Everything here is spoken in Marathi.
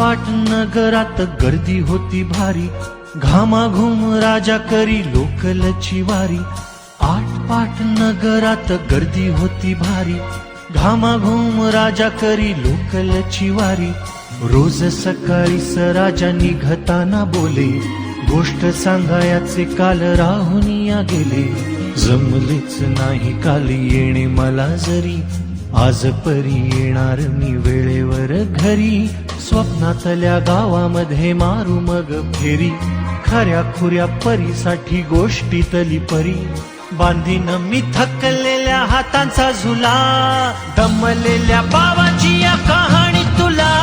पाट नगरात गर्दी होती भारी, घामाघूम राजा करी लोकलची वारी. आठ पाट नगरात गर्दी होती भारी, घामाघूम राजा करी लोकलची वारी. रोज सकाळी राजा निघताना बोले, गोष्ट सांगायाचे काल राहुनिया गेले. जमलेच नाही काल येणे मला जरी, आज परी येणार मी वेळेवर घरी. स्वप्नातल्या गावामध्ये मारू मग फेरी, खऱ्या खुऱ्या परीसाठी गोष्टीतली परी. बांधीन मी थकलेल्या हातांचा झुला, दमलेल्या बाबाची या कहाणी तुला.